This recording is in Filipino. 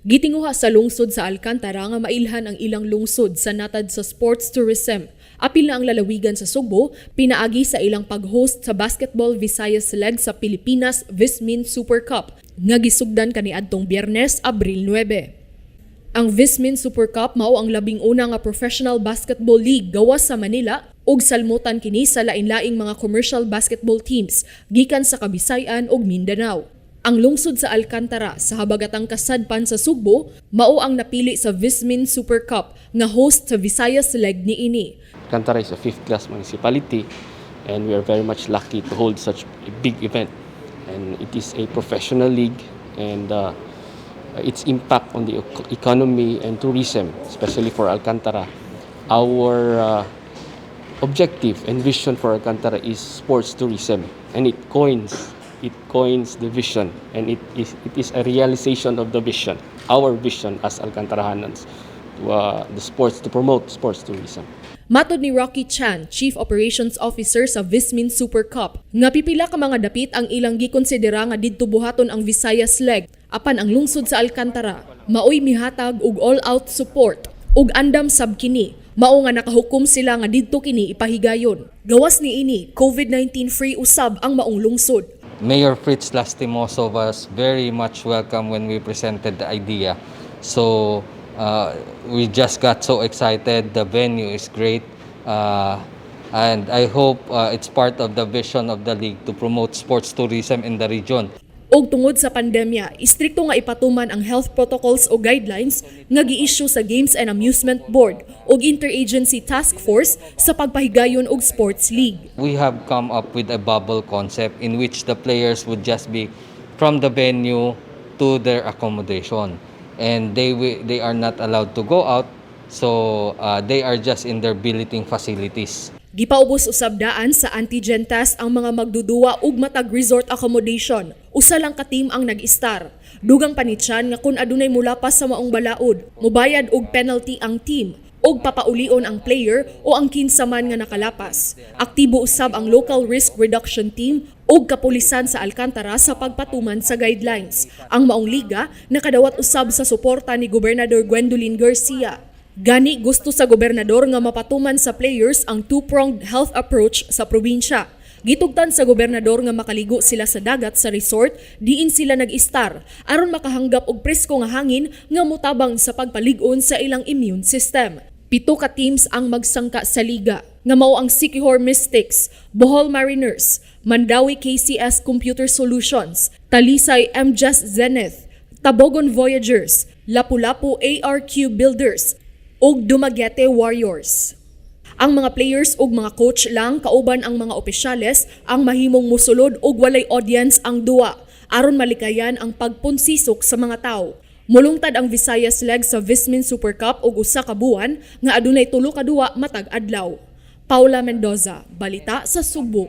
Gitinguha sa lungsod sa Alcantara nga mailhan ang ilang lungsod sa natad sa sports tourism. Apil na ang lalawigan sa Sugbo, pinaagi sa ilang pag-host sa Basketball Visayas Leg sa Pilipinas Vismin Super Cup nga gisugdan kaniadtong Biyernes, Abril 9. Ang Vismin Super Cup mao ang labing una nga professional basketball league gawas sa Manila ug salmutan kini sa lain-laing mga commercial basketball teams gikan sa Kabisayan ug Mindanao. Ang lungsod sa Alcantara sa habagatang kasadpan sa Sugbo mao ang napili sa Vismin Super Cup nga host sa Visayas Leg niini. Alcantara is a fifth-class municipality and we are very much lucky to hold such a big event. And it is a professional league and its impact on the economy and tourism, especially for Alcantara. Our objective and vision for Alcantara is sports tourism, and it coins the vision, and it is a realization of the vision, our vision as Alcantarahanans, to promote sports tourism. Matod ni Rocky Chan, Chief Operations Officer sa Vismin Super Cup, nga pipila ka mga dapit ang ilang gikonsidera nga didto buhaton ang Visayas Leg, apan ang lungsod sa Alcantara maoy mihatag og all-out support ug andam sab kini. Mao nga nakahukom sila nga didto kini ipahigayon. Gawas niini, COVID-19 free usab ang maong lungsod. Mayor Fritz Lastimoso was very much welcome when we presented the idea. So we just got so excited. The venue is great. And I hope it's part of the vision of the league to promote sports tourism in the region. Og tungod sa pandemya, istrikto nga ipatuman ang health protocols o guidelines nga gi-issue sa Games and Amusement Board og Interagency Task Force sa pagpahigayon og sports league. We have come up with a bubble concept in which the players would just be from the venue to their accommodation, and they are not allowed to go out, so they are just in their billeting facilities. Gipaubos usab daan sa antigen test ang mga magduduwa ug matag resort accommodation. Usa lang ka team ang nag-star. Dugang panityan nga kun adunay mulapas sa maong balaod, mobayad og penalty ang team ug papaulion ang player o ang kinsa man nga nakalapas. Aktibo usab ang local risk reduction team ug kapulisan sa Alcantara sa pagpatuman sa guidelines. Ang maong liga nakadawat usab sa suporta ni Gobernador Gwendolyn Garcia. Gani gusto sa gobernador nga mapatuman sa players ang two-pronged health approach sa probinsya. Gitugtan sa gobernador nga makaligo sila sa dagat sa resort diin sila nag-star aron makahanggap og presko nga hangin nga motabang sa pagpalig-on sa ilang immune system. 7 ka teams ang magsangka sa liga nga mao ang Siquijor Mystics, Bohol Mariners, Mandawi KCS Computer Solutions, Talisay MJS Zenith, Tabogon Voyagers, Lapu-Lapu ARQ Builders ug Dumaguete Warriors. Ang mga players ug mga coach lang kauban ang mga opisyales ang mahimong mosulod ug walay audience ang duwa aron malikayan ang pagpunsisok sa mga tawo. Mulungtad ang Visayas Leg sa Vismin Super Cup og usa ka buwan nga adunay 3 ka duwa matag adlaw. Paula Mendoza, balita sa Sugbo.